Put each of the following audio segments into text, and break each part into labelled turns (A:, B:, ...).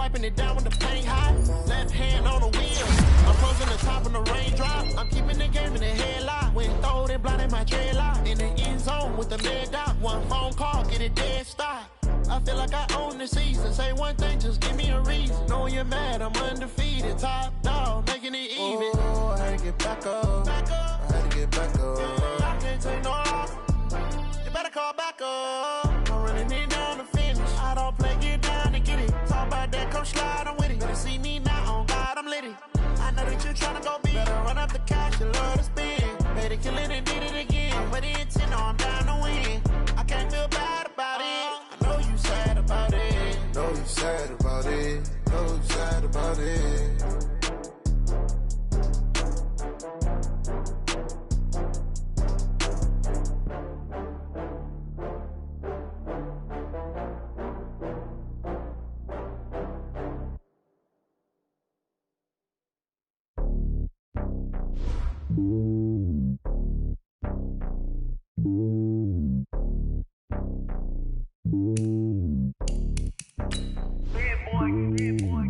A: wiping it down when the paint hot. Left hand on the wheel. I'm closing the top on the raindrop. I'm keeping the game in the headlock. When throwed and blinded my dreadlock. In the end zone with the mid dot. One phone call, get it dead stop. I feel like I own the season. Say one thing, just give me a reason. Knowing you're mad, I'm undefeated. Top dog, making it even. Oh, I had to get back up. I had to get back up. I can't take no loss. You better call back up. I'm running it down to finish. I don't play, get down and get it. Talk about that, come slide, I'm with it. Better see me now, on God, I'm lit it. I know that you're trying to go big. Better run up the cash, you love to spend. Made it, kill it, and did it again. With the intent, no, I'm down to win. I can't feel bad about it. I know you sad about it. Know you sad about it. Know you sad about it.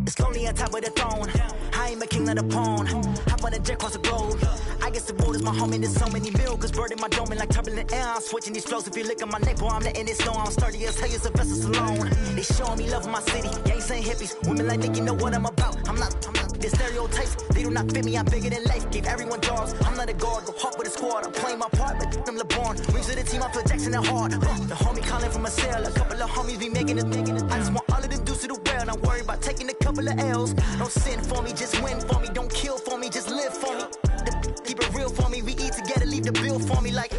B: It's lonely on top of the throne. I ain't a king of the pawn. Hop on a jet across the globe. I guess the world is my home and there's so many bills. Bird in my dome and like turbulent air. I'm switching these flows. If you look at my neck, boy, I'm letting it snow. I'm sturdy as hell, a vessel alone. They showing me love in my city. Gangs ain't hippies. Women like Nick, you know what I'm about. I'm not the stereotypes. They do not fit me. I'm bigger than life. Gave everyone jobs. I'm not a guard. Go hard with a squad. I'm playing my part, but I'm LeBron. Rings to the team. I feel Jackson and hard. The homie calling from a cell. A couple of homies be making it. I just want all of them dudes to do well. Not worry about taking a couple of L's. Don't sin for me, just win for me. Don't kill for me, just live for me. Keep it real for me. We eat together, leave the bill for me like.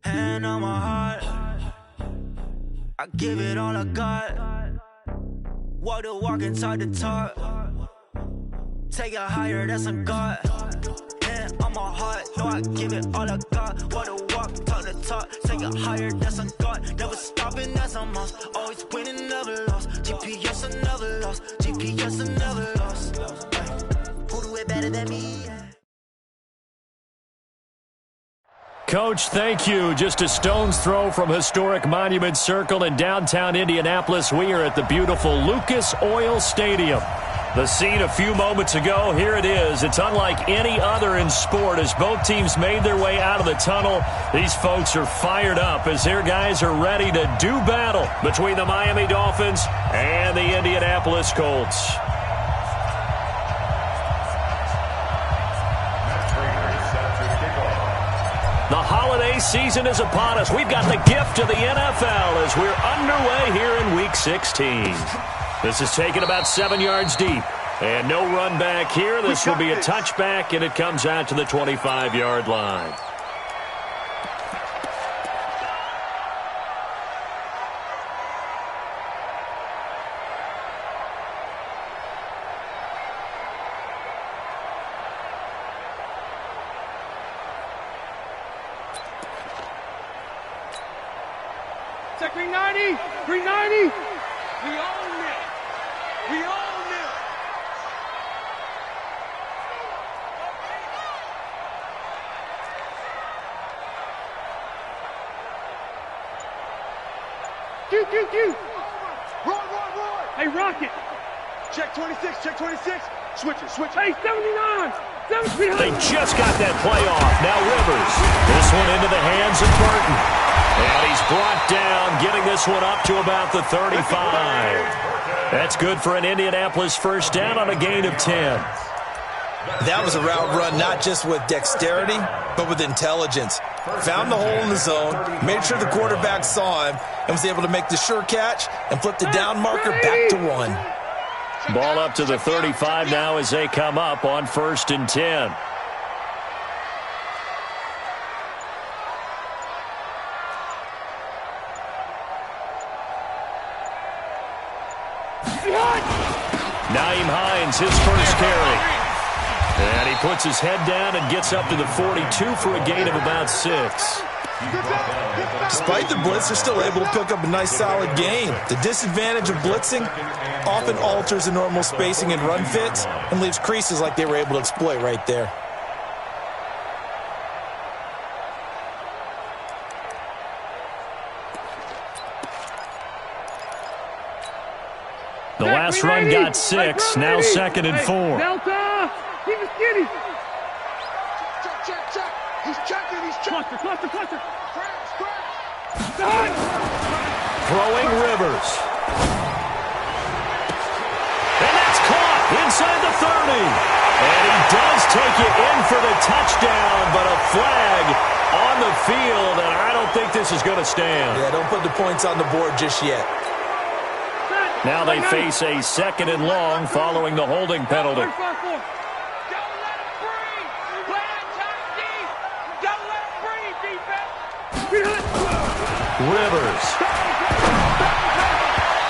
B: Hand on my heart, I give it all I got. Walk the walk and talk the talk. Take it higher, that's a God. Hand on my heart, no, I give it all I got. Walk the walk, talk the talk. Take it higher, that's a God. Never stopping, that's a must. Always winning, never lost. GPS, I never lost. GPS, I never lost. Who do it better than me?
C: Coach, thank you. Just a stone's throw from historic Monument Circle in downtown Indianapolis. We are at the beautiful Lucas Oil Stadium. The scene a few moments ago, here it is. It's unlike any other in sport as both teams made their way out of the tunnel. These folks are fired up as their guys are ready to do battle between the Miami Dolphins and the Indianapolis Colts. The holiday season is upon us. We've got the gift of the NFL as we're underway here in Week 16. This is taken about 7 yards deep. And no run back here. This will be a touchback, and it comes out to the 25-yard line.
D: Check 390! 390! We own it! We own it! Q! Roy! Hey, Rocket! Check 26, check 26! Switch it! Hey, 79!
C: They just got that play off. Now Rivers. This one into the hands of Burton. And he's brought down, getting this one up to about the 35. That's good for an Indianapolis first down on a gain of 10.
E: That was a route run not just with dexterity, but with intelligence. Found the hole in the zone, made sure the quarterback saw him, and was able to make the sure catch and flip the down marker back to 1.
C: Ball up to the 35 now as they come up on 1st and 10. Nyheim Hines, his first carry. And he puts his head down and gets up to the 42 for a gain of about 6.
E: Despite the blitz, they're still able to pick up a nice solid gain. The disadvantage of blitzing often alters the normal spacing and run fits and leaves creases like they were able to exploit right there.
C: The last run got 6. Now 2nd and 4.
D: Delta! Keep it skinny! Check. He's checking. Cluster.
C: Throwing Rivers. And that's caught inside the 30. And he does take it in for the touchdown, but a flag on the field, and I don't think this is going to stand.
E: Yeah, don't put the points on the board just yet.
C: Now they face a 2nd and long following the holding penalty.
D: Don't let him breathe! Don't let him breathe, defense!
C: Rivers.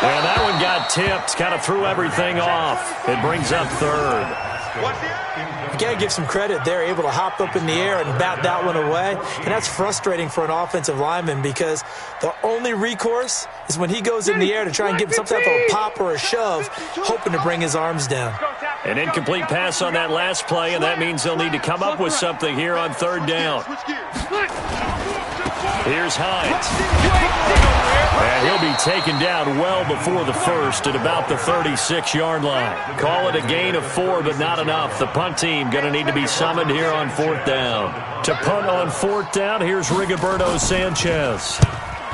C: And that one got tipped, kind of threw everything off. It brings up 3rd.
E: You got to give some credit. They're able to hop up in the air and bat that one away. And that's frustrating for an offensive lineman because the only recourse is when he goes in the air to try and give some type of a pop or a shove, hoping to bring his arms down.
C: An incomplete pass on that last play, and that means they'll need to come up with something here on 3rd down. Here's Hines. And he'll be taken down well before the 1st at about the 36-yard line. Call it a gain of 4, but not enough. The punt team going to need to be summoned here on 4th down. To punt on 4th down, here's Rigoberto Sanchez.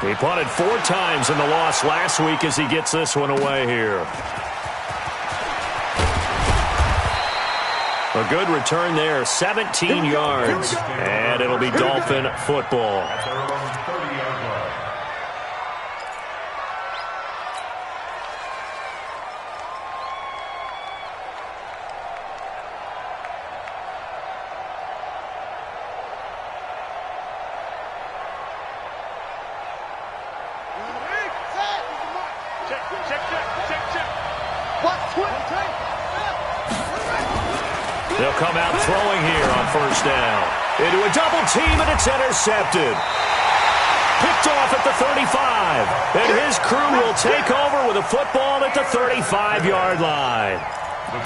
C: He punted 4 times in the loss last week as he gets this one away here. A good return there, 17 yards. And it'll be Dolphin football. They'll come out throwing here on 1st down. Into a double team, and it's intercepted. Picked off at the 35. And his crew will take over with a football at the 35-yard line.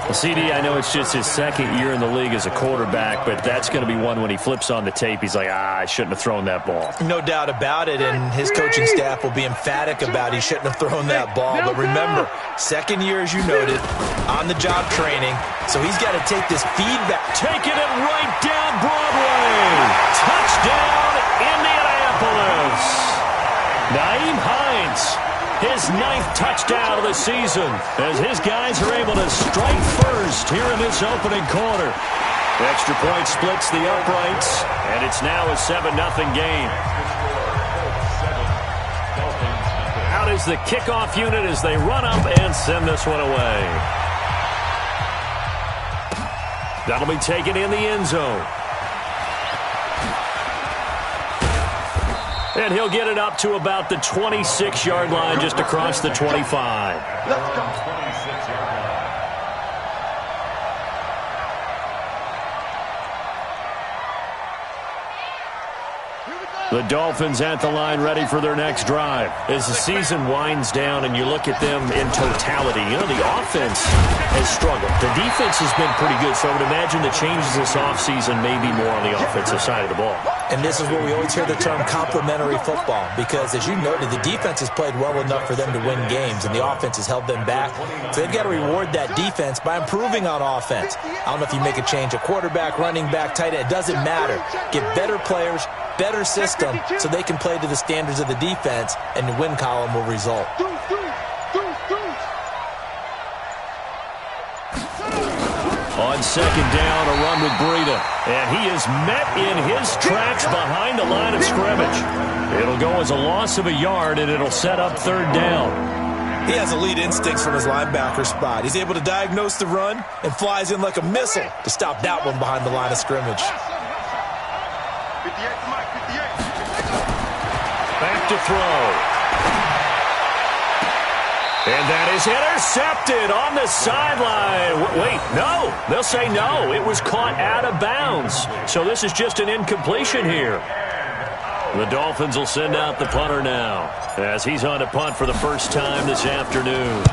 C: Well, CD, I know it's just his 2nd year in the league as a quarterback, but that's going to be one when he flips on the tape. He's like, I shouldn't have thrown that ball.
E: No doubt about it, and his coaching staff will be emphatic about he shouldn't have thrown that ball. But remember, 2nd year, as you noted, on-the-job training, so he's got to take this feedback.
C: Taking it right down Broadway. Touchdown, Indianapolis. Nyheim Hines. His 9th touchdown of the season as his guys are able to strike first here in this opening quarter. Extra point splits the uprights, and it's now a 7-0 game. Out is the kickoff unit as they run up and send this one away. That'll be taken in the end zone. And he'll get it up to about the 26-yard line just across the 25.
D: Let's go.
C: 26-yard line. The Dolphins at the line ready for their next drive. As the season winds down and you look at them in totality, you know, the offense has struggled. The defense has been pretty good, so I would imagine the changes this offseason may be more on the offensive side of the ball.
E: And this is where we always hear the term complementary football because, as you noted, the defense has played well enough for them to win games, and the offense has held them back. So they've got to reward that defense by improving on offense. I don't know if you make a change, a quarterback, running back, tight end, it doesn't matter. Get better players, better system, so they can play to the standards of the defense, and the win column will result.
C: On 2nd down, a run with Breida. And he is met in his tracks behind the line of scrimmage. It'll go as a loss of a yard, and it'll set up 3rd down.
E: He has elite instincts from his linebacker spot. He's able to diagnose the run and flies in like a missile to stop that one behind the line of scrimmage.
C: Back to throw. And that is intercepted on the sideline. Wait, no. They'll say no. It was caught out of bounds. So this is just an incompletion here. The Dolphins will send out the punter now as he's on to punt for the first time this afternoon.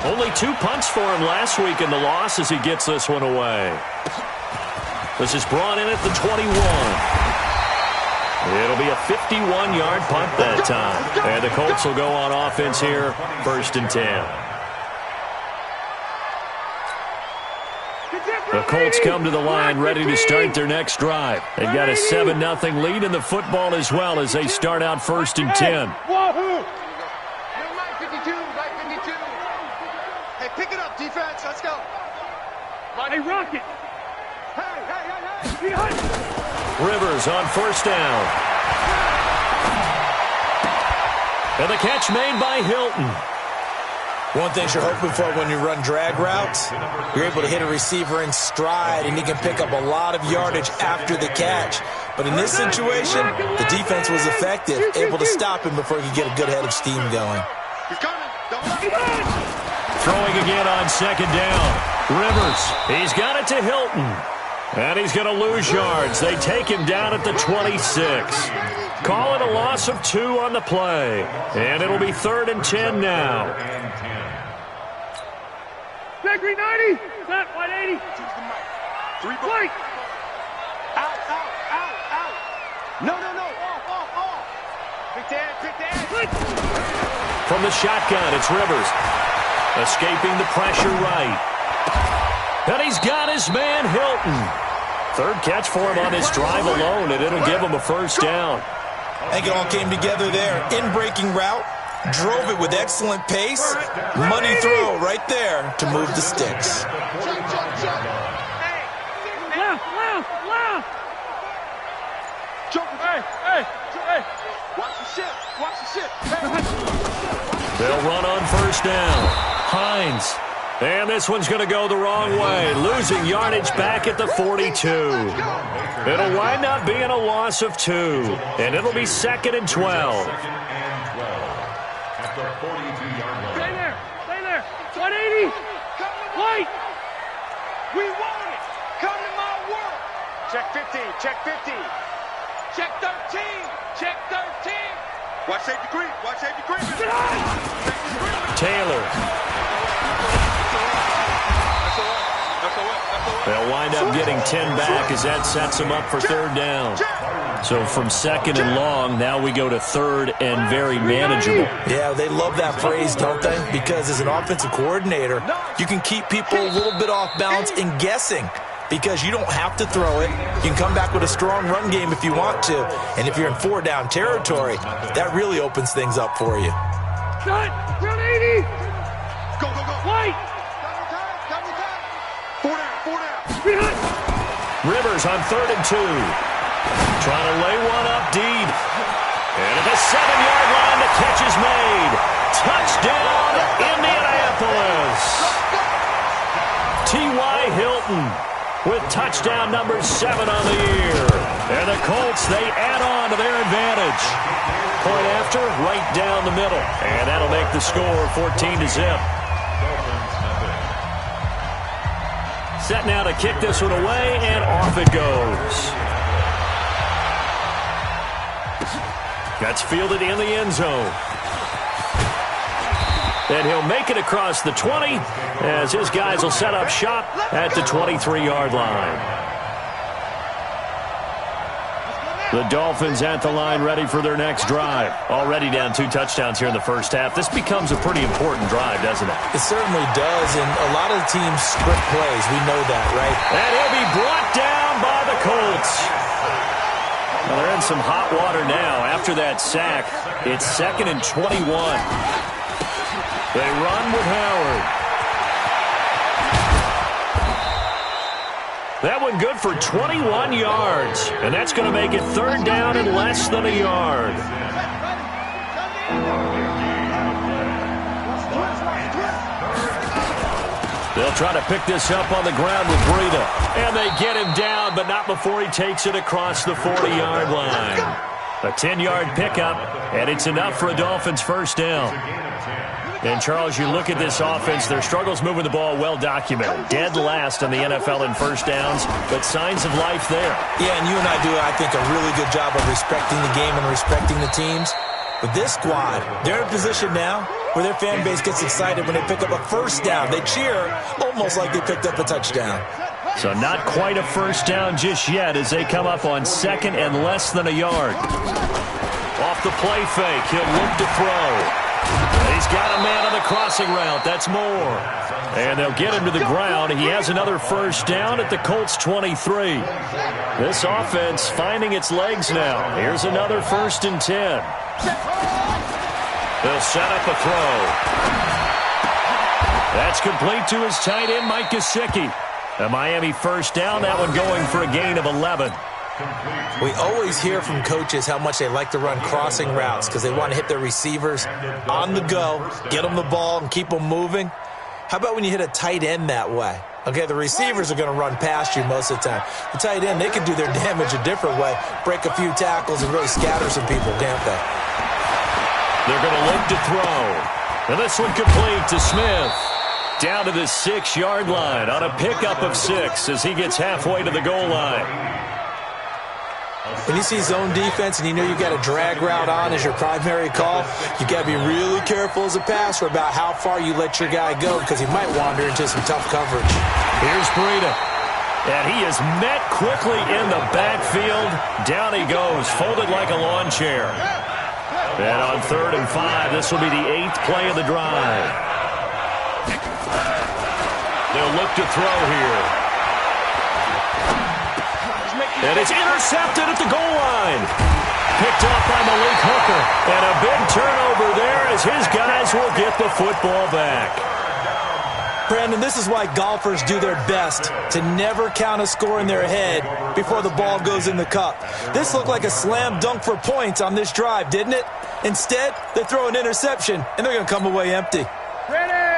C: Only 2 punts for him last week in the loss as he gets this one away. This is brought in at the 21. It'll be a 51-yard punt that time. And the Colts will go on offense here, 1st and 10. The Colts come to the line ready to start their next drive. They've got a 7-0 lead in the football as well as they start out 1st and 10.
D: Wahoo! Right 52, right 52. Hey, pick it up, defense. Let's go. Hey, Rocket. Hey.
C: Rivers on 1st down. And the catch made by Hilton.
E: One thing you're hoping for when you run drag routes, you're able to hit a receiver in stride, and he can pick up a lot of yardage after the catch. But in this situation, the defense was effective, able to stop him before he could get a good head of steam going.
C: Throwing again on 2nd down. Rivers, he's got it to Hilton. And he's going to lose yards. They take him down at the 26. Call it a loss of 2 on the play. And it'll be 3rd and 10 now.
D: Gregory 90. Set 180. White. Out. No. Off. Quick dad.
C: From the shotgun, it's Rivers. Escaping the pressure right. And he's got his man, Hilton. 3rd catch for him on this drive alone, and it'll give him a 1st down.
E: I think it all came together there. In-breaking route, drove it with excellent pace. Money throw right there to move the sticks.
D: Left. Hey. Watch the ship.
C: They'll run on 1st down. Hines. And this one's going to go the wrong way, losing yardage back at the 42. It'll wind up being a loss of 2, and it'll be 2nd and 12.
D: Stay there. 180. White. We want it. Come to my world. Check 50. Check 13. Watch safety creep.
C: Taylor. They'll wind up getting 10 back as that sets them up for 3rd down. So from 2nd and long, now we go to 3rd and very manageable.
E: Yeah, they love that phrase, don't they? Because as an offensive coordinator, you can keep people a little bit off balance and guessing because you don't have to throw it. You can come back with a strong run game if you want to. And if you're in 4-down territory, that really opens things up for you.
D: Shot. 180. Go. White.
C: Rivers on 3rd and 2. Trying to lay one up deep. And at the 7-yard line, the catch is made. Touchdown, Indianapolis. T.Y. Hilton with touchdown number 7 on the year. And the Colts, they add on to their advantage. Point after, right down the middle. And that'll make the score 14-0. Set now to kick this one away, and off it goes. That's fielded in the end zone. And he'll make it across the 20 as his guys will set up shop at the 23-yard line. The Dolphins at the line ready for their next drive. Already down 2 touchdowns here in the first half. This becomes a pretty important drive, doesn't it?
E: It certainly does, and a lot of the teams script plays. We know that, right?
C: And he'll be brought down by the Colts. Well, they're in some hot water now. After that sack, it's 2nd and 21. They run with Howard. That one good for 21 yards. And that's going to make it 3rd down and less than a yard. They'll try to pick this up on the ground with Breida. And they get him down, but not before he takes it across the 40-yard line. A 10-yard pickup, and it's enough for a Dolphins 1st down. And, Charles, you look at this offense, their struggles moving the ball well documented. Dead last in the NFL in 1st downs, but signs of life there.
E: Yeah, and you and I do, I think, a really good job of respecting the game and respecting the teams. But this squad, they're in a position now where their fan base gets excited when they pick up a 1st down. They cheer almost like they picked up a touchdown.
C: So not quite a 1st down just yet as they come up on 2nd and less than a yard. Off the play fake, he'll look to throw. He's got a man on the crossing route. That's more. And they'll get him to the ground. He has another first down at the Colts 23. This offense finding its legs now. Here's another 1st and 10. They'll set up a throw. That's complete to his tight end, Mike Gesicki. A Miami first down, that one going for a gain of 11.
E: We always hear from coaches how much they like to run crossing routes because they want to hit their receivers on the go, get them the ball, and keep them moving. How about when you hit a tight end that way? Okay, the receivers are going to run past you most of the time. The tight end, they can do their damage a different way, break a few tackles and really scatter some people, can't they?
C: They're going to look to throw. And this one complete to Smith. Down to the 6-yard line on a pickup of 6 as he gets halfway to the goal line.
E: When you see zone defense and you know you've got a drag route on as your primary call, you've got to be really careful as a passer about how far you let your guy go because he might wander into some tough coverage.
C: Here's Breida. And he is met quickly in the backfield. Down he goes, folded like a lawn chair. And on 3rd and 5, this will be the 8th play of the drive. They'll look to throw here. And it's intercepted at the goal line. Picked up by Malik Hooker. And a big turnover there as his guys will get the football back.
E: Brandon, this is why golfers do their best to never count a score in their head before the ball goes in the cup. This looked like a slam dunk for points on this drive, didn't it? Instead, they throw an interception, and they're going to come away empty.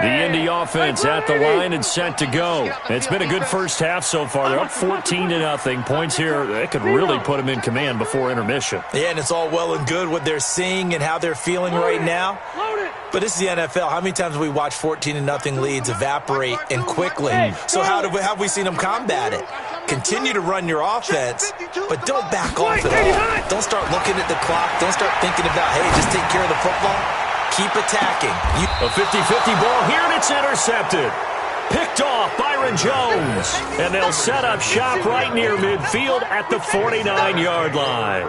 C: The Indy offense at the line and set to go. It's been a good first half so far. They're up 14-0. Points here, they could really put them in command before intermission.
E: Yeah, and it's all well and good what they're seeing and how they're feeling right now. But this is the NFL. How many times have we watched 14-0 leads evaporate and quickly? So have we seen them combat it? Continue to run your offense, but don't back off at all. Don't start looking at the clock. Don't start thinking about, hey, just take care of the football. Keep attacking.
C: A 50-50 ball here, and it's intercepted. Picked off Byron Jones. And they'll set up shop right near midfield at the 49-yard line.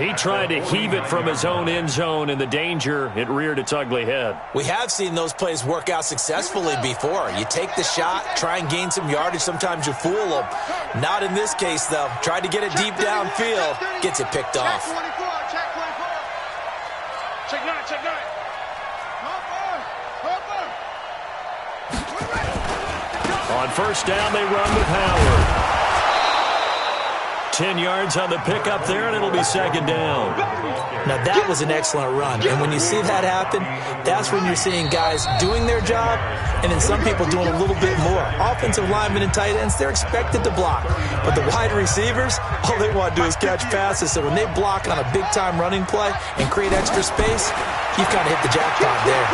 C: He tried to heave it from his own end zone, and the danger, it reared its ugly head.
E: We have seen those plays work out successfully before. You take the shot, try and gain some yardage. Sometimes you fool them. Not in this case, though. Tried to get it deep downfield. Gets it picked off.
D: Check 9.
C: On first down, they run with Howard. 10 yards on the pickup there, and it'll be 2nd down.
E: Now, that was an excellent run. And when you see that happen, that's when you're seeing guys doing their job and then some people doing a little bit more. Offensive linemen and tight ends, they're expected to block. But the wide receivers, all they want to do is catch passes. So when they block on a big-time running play and create extra space, you've kind of hit the jackpot there.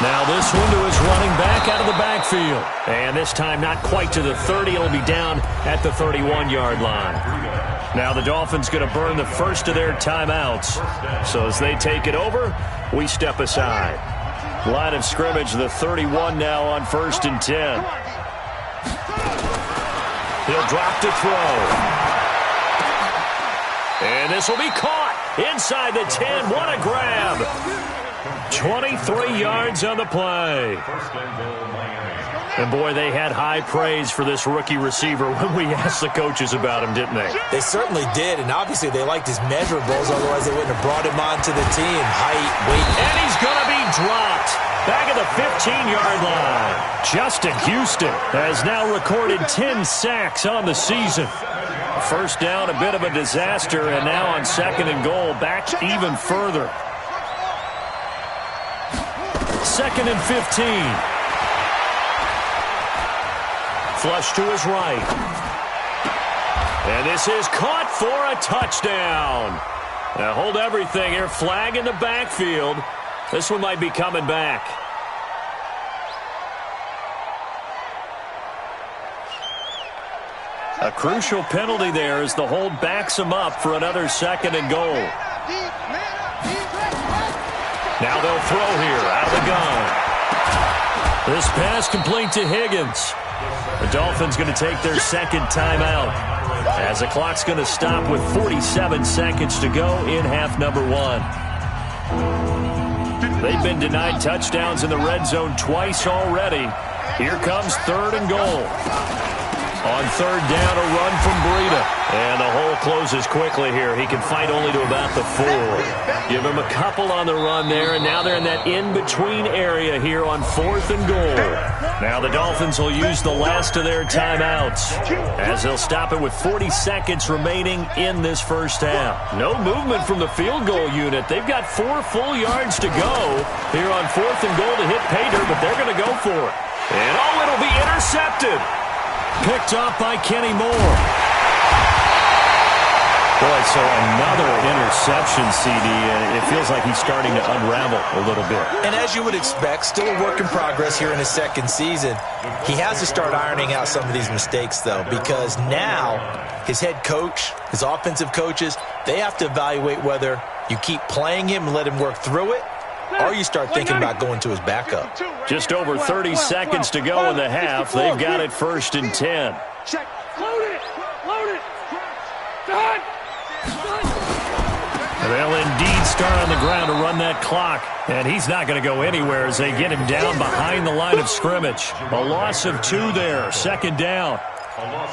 C: Now this one to his running back out of the backfield. And this time not quite to the 30. It'll be down at the 31-yard line. Now the Dolphins going to burn the first of their timeouts. So as they take it over, we step aside. Line of scrimmage, the 31 now on 1st and 10. He'll drop to throw. And this will be caught inside the 10. What a grab. 23 yards on the play. And, boy, they had high praise for this rookie receiver when we asked the coaches about him, didn't they?
E: They certainly did, and obviously they liked his measurables, otherwise they wouldn't have brought him onto the team. Height, weight.
C: And he's going to be dropped back at the 15-yard line. Justin Houston has now recorded 10 sacks on the season. First down, a bit of a disaster, and now on 2nd and goal, back even further. 2nd and 15. Flush to his right. And this is caught for a touchdown. Now hold everything here. Flag in the backfield. This one might be coming back. A crucial penalty there as the hold backs him up for another 2nd and goal. Now they'll throw here out of the gun. This pass complete to Higgins. The Dolphins going to take their 2nd timeout as the clock's going to stop with 47 seconds to go in half number 1. They've been denied touchdowns in the red zone twice already. Here comes 3rd and goal. On 3rd down, a run from Breida. And the hole closes quickly here. He can fight only to about the 4. Give him a couple on the run there, and now they're in that in-between area here on 4th and goal. Now the Dolphins will use the last of their timeouts as they'll stop it with 40 seconds remaining in this first half. No movement from the field goal unit. They've got 4 full yards to go here on 4th and goal to hit pay dirt, but they're going to go for it. And it'll be intercepted. Picked off by Kenny Moore. Boy, so another interception, CD. It feels like he's starting to unravel a little bit.
E: And as you would expect, still a work in progress here in his 2nd season. He has to start ironing out some of these mistakes, though, because now his head coach, his offensive coaches, they have to evaluate whether you keep playing him and let him work through it, or you start thinking about going to his backup.
C: Just over 30 seconds to go in the half. They've got it 1st and 10.
D: Check. Load it. Load it. Done.
C: They'll indeed start on the ground to run that clock. And he's not going to go anywhere as they get him down behind the line of scrimmage. A loss of 2 there. 2nd down.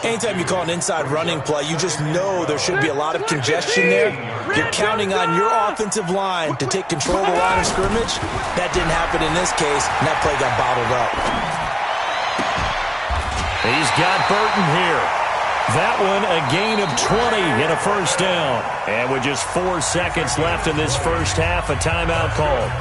E: Anytime you call an inside running play, you just know there should be a lot of congestion there. You're counting on your offensive line to take control of the line of scrimmage. That didn't happen in this case, and that play got bottled up.
C: He's got Burton here. That one a gain of 20 and a 1st down. And with just 4 seconds left in this first half, a timeout called.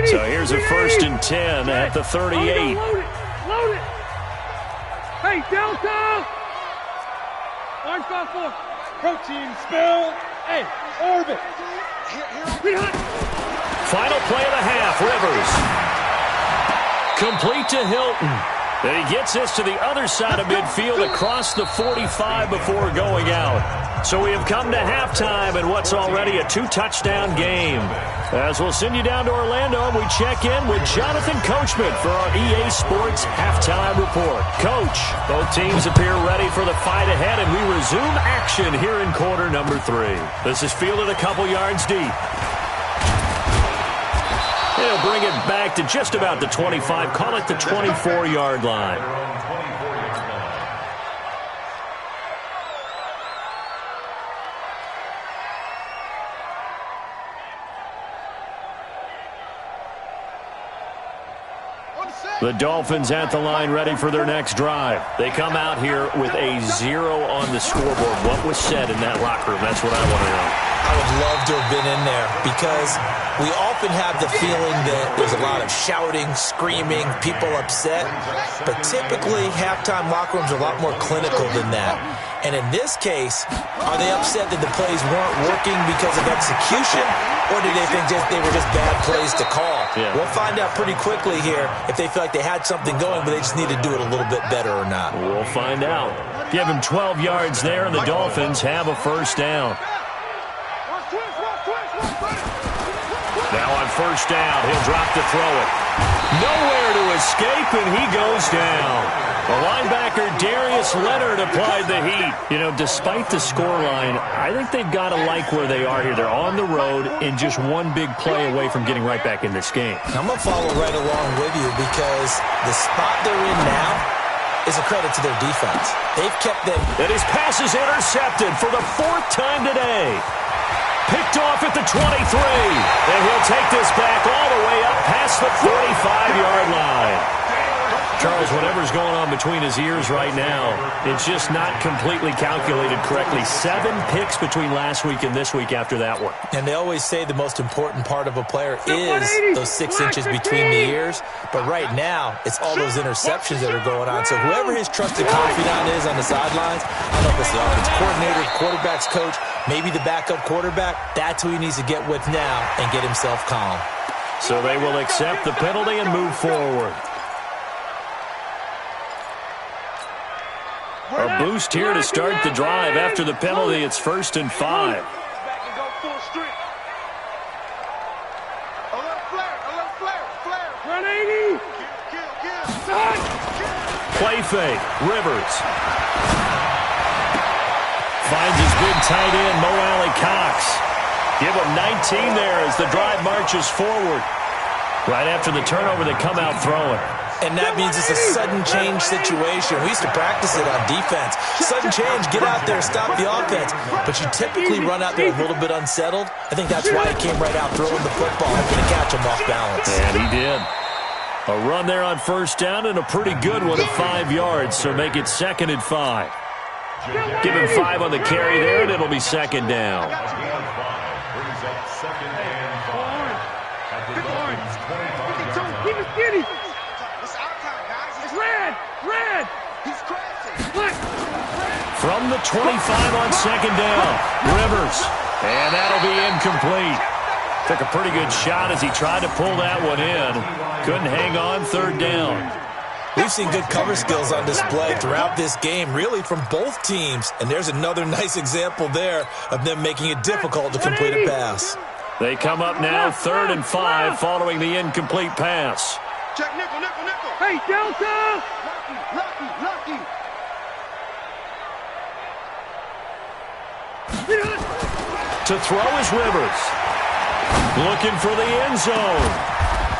C: So here's a 1st and 10 at the 38.
D: Load it. Load it. Hey, downtown. Orange got 4. Protein spill. Hey, orbit.
C: Final play of the half, Rivers. Complete to Hilton. And he gets this to the other side of midfield across the 45 before going out. So we have come to halftime in what's already a 2-touchdown game. As we'll send you down to Orlando, and we check in with Jonathan Coachman for our EA Sports Halftime Report. Coach, both teams appear ready for the fight ahead, and we resume action here in quarter number 3. This is fielded a couple yards deep. He'll bring it back to just about the 25, call it the 24-yard line. The Dolphins at the line ready for their next drive. They come out here with a 0 on the scoreboard. What was said in that locker room? That's what I want to know.
E: I would love to have been in there because we often have the feeling that there's a lot of shouting, screaming, people upset. But typically, halftime locker rooms are a lot more clinical than that. And in this case, are they upset that the plays weren't working because of execution? Or did they think they were just bad plays to call?
C: Yeah.
E: We'll find out pretty quickly here if they feel like they had something going, but they just need to do it a little bit better or not.
C: We'll find out. Give him 12 yards there, and the Dolphins have a 1st down. Now on 1st down, he'll drop to throw it. Nowhere to escape, and he goes down. The linebacker, Darius Leonard, applied the heat. You know, despite the scoreline, I think they've got to like where they are here. They're on the road and just one big play away from getting right back in this game.
E: I'm going to follow right along with you because the spot they're in now is a credit to their defense. They've kept them.
C: And his pass is intercepted for the 4th time today. Picked off at the 23. And he'll take this back all the way up past the 45-yard line. Charles, whatever's going on between his ears right now, it's just not completely calculated correctly. 7 picks between last week and this week after that one.
E: And they always say the most important part of a player is those 6 inches between the ears. But right now, it's all those interceptions that are going on. So whoever his trusted confidant is on the sidelines, I don't know if it's the offense coordinator, quarterback's coach, maybe the backup quarterback, that's who he needs to get with now and get himself calm.
C: So they will accept the penalty and move forward. A boost here to start the drive. After the penalty, it's 1st and 5.
D: Run 80.
C: play fake. Rivers finds his big tight end, Mo Alley-Cox. Give him 19 there as the drive marches forward. Right after the turnover, they come out throwing.
E: And that means it's a sudden change situation. We used to practice it on defense. Sudden change, get out there, stop the offense. But you typically run out there a little bit unsettled. I think that's why he came right out throwing the football, hoping to catch him off balance.
C: And he did. A run there on first down and a pretty good one at 5 yards, so make it 2nd and 5. Give him 5 on the carry there, and it'll be 2nd down.
D: Keep it skinny. Red. He's crazy.
C: From the 25 on 2nd down, Rivers. And that'll be incomplete. Took a pretty good shot as he tried to pull that one in. Couldn't hang on 3rd down.
E: We've seen good cover skills on display throughout this game, really from both teams. And there's another nice example there of them making it difficult to complete a pass.
C: They come up now 3rd and 5 following the incomplete pass.
D: Check nickel. Hey, Delta! Lucky.
C: To throw is Rivers. Looking for the end zone.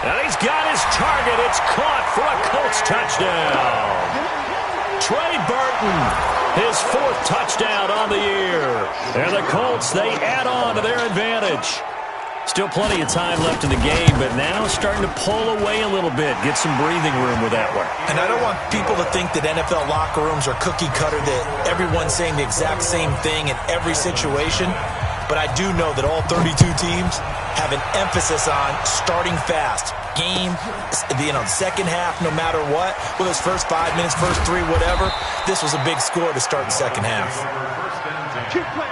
C: And he's got his target. It's caught for a Colts touchdown. Trey Burton, his 4th touchdown on the year. And the Colts, they add on to their advantage. Still plenty of time left in the game, but now starting to pull away a little bit, get some breathing room with that one.
E: And I don't want people to think that NFL locker rooms are cookie cutter, that everyone's saying the exact same thing in every situation. But I do know that all 32 teams have an emphasis on starting fast. Game, second half, no matter what, whether it's first 5 minutes, first 3, whatever, this was a big score to start the second half.
D: Keep playing.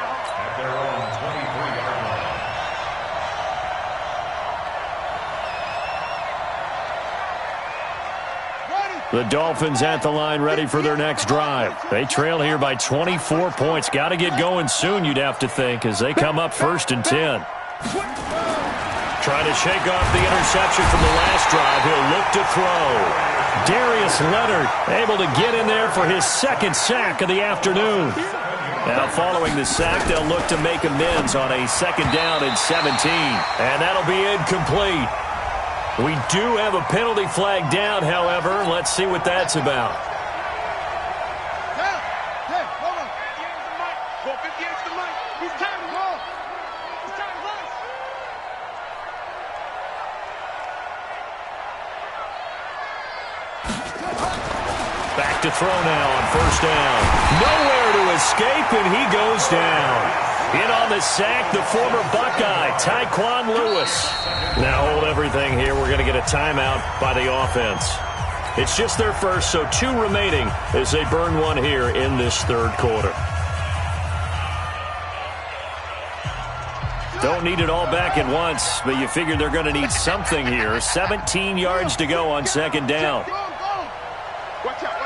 C: The Dolphins at the line ready for their next drive. They trail here by 24 points. Got to get going soon, you'd have to think, as they come up 1st and 10. Trying to shake off the interception from the last drive. He'll look to throw. Darius Leonard able to get in there for his 2nd sack of the afternoon. Now following the sack, they'll look to make amends on a 2nd down and 17. And that'll be incomplete. We do have a penalty flag down, however. Let's see what that's about.
D: Go 58 to the mic. He's trying to run.
C: Back to throw now on 1st down. Nowhere to escape, and he goes down. In on the sack, the former Buckeye, Tyquan Lewis. Now hold everything here. We're going to get a timeout by the offense. It's just their first, so 2 remaining as they burn one here in this 3rd quarter. Don't need it all back at once, but you figure they're going to need something here. 17 yards to go on 2nd down.
D: Watch out.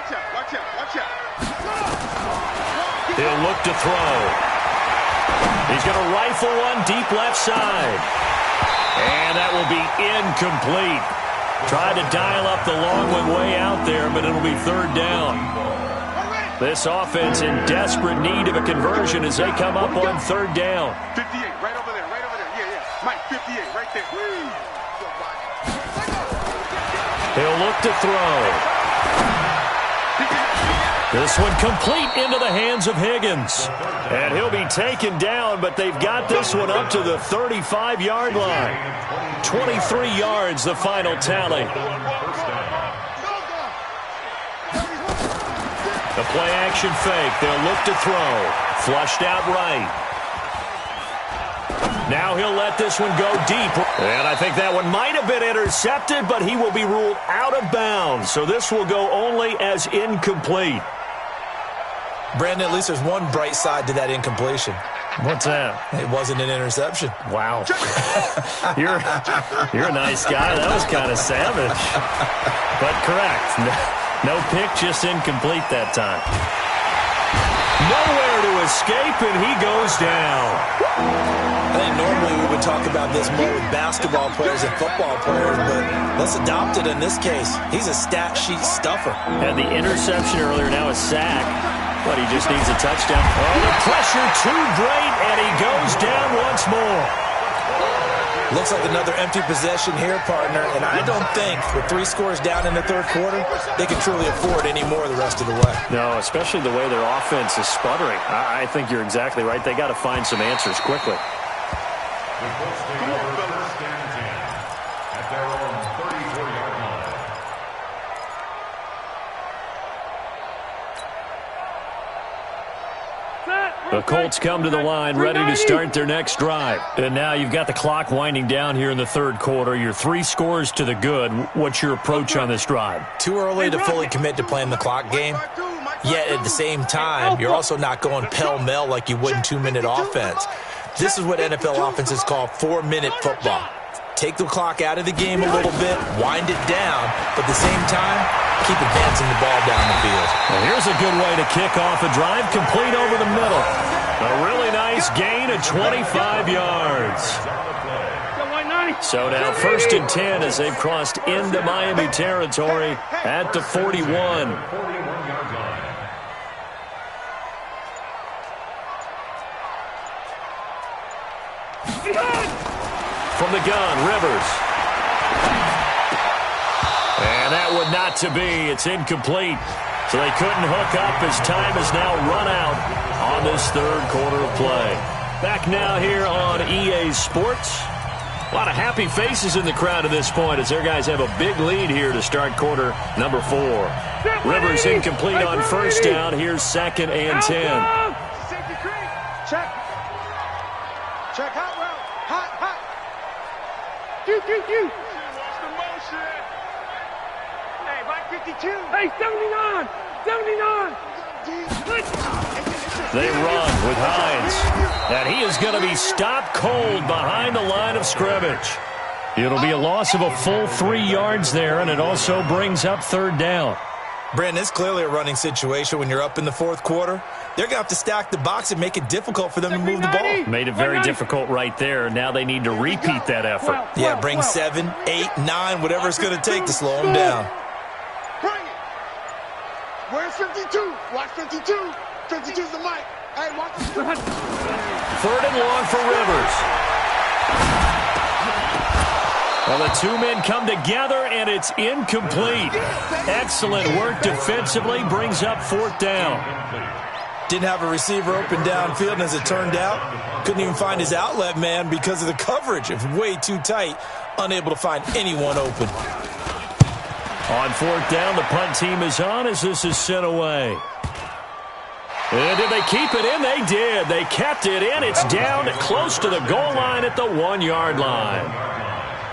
C: He'll look to throw. He's going to rifle one deep left side. And that will be incomplete. Tried to dial up the long one way out there, but it'll be 3rd down. This offense in desperate need of a conversion as they come up on 3rd down.
D: 58, right over there. Yeah. Mike, 58, right there.
C: He'll look to throw. This one complete into the hands of Higgins. And he'll be taken down, but they've got this one up to the 35-yard line. 23 yards, the final tally. The play-action fake. They'll look to throw. Flushed out right. Now he'll let this one go deep. And I think that one might have been intercepted, but he will be ruled out of bounds. So this will go only as incomplete.
E: Brandon, at least there's one bright side to that incompletion.
C: What's that?
E: It wasn't an interception.
C: Wow. You're a nice guy. That was kind of savage. But correct. No pick, just incomplete that time. Nowhere to escape, and he goes down.
E: I think normally we would talk about this more with basketball players and football players, but let's adopt it in this case. He's a stat sheet stuffer.
C: Had the interception earlier, now a sack. But he just needs a touchdown. Oh, the pressure too great, and he goes down once more.
E: Looks like another empty possession here, partner, and I don't think with 3 scores down in the third quarter, they can truly afford any more the rest of the way.
C: No, especially the way their offense is sputtering. I think you're exactly right. They got to find some answers quickly.
F: At their own 34-yard line.
C: The Colts come to the line, ready to start their next drive. And now you've got the clock winding down here in the third quarter. You're 3 scores to the good. What's your approach on this drive?
E: Too early to fully commit to playing the clock game. Yet at the same time, you're also not going pell-mell like you would in 2-minute offense. This is what NFL offenses call 4-minute football. Take the clock out of the game a little bit, wind it down, but at the same time, keep advancing the ball down the field.
C: Well, here's a good way to kick off a drive, complete over the middle. A really nice gain of 25 yards. So now 1st and 10 as they've crossed into Miami territory at the 41. From the gun, Rivers. And that would not to be. It's incomplete. So they couldn't hook up as time has now run out on this third quarter of play. Back now here on EA Sports. A lot of happy faces in the crowd at this point as their guys have a big lead here to start quarter number 4. Rivers incomplete on first down. Here's 2nd and 10.
D: Check. Check hot route. Hot. Q. Watch the motion. Hey, right 52. Hey, 79.
C: They run with Hines. And he is going to be stopped cold behind the line of scrimmage. It'll be a loss of a full 3 yards there, and it also brings up 3rd down.
E: Brandon, it's clearly a running situation when you're up in the 4th quarter. They're going to have to stack the box and make it difficult for them to move the ball.
C: Made it very difficult right there. Now they need to repeat that effort.
E: Yeah, bring 7, 8, 9, whatever it's going to take to slow them down.
D: Bring it. Where's 52? Watch 52. 52's the mic. Hey, watch the
C: 3rd and long for Rivers. Well, the 2 men come together, and it's incomplete. Excellent work defensively, brings up 4th down.
E: Didn't have a receiver open downfield, and as it turned out, couldn't even find his outlet man because of the coverage. It was way too tight, unable to find anyone open.
C: On 4th down, the punt team is on as this is sent away. And did they keep it in? They did. They kept it in. It's down close to the goal line at the 1-yard line.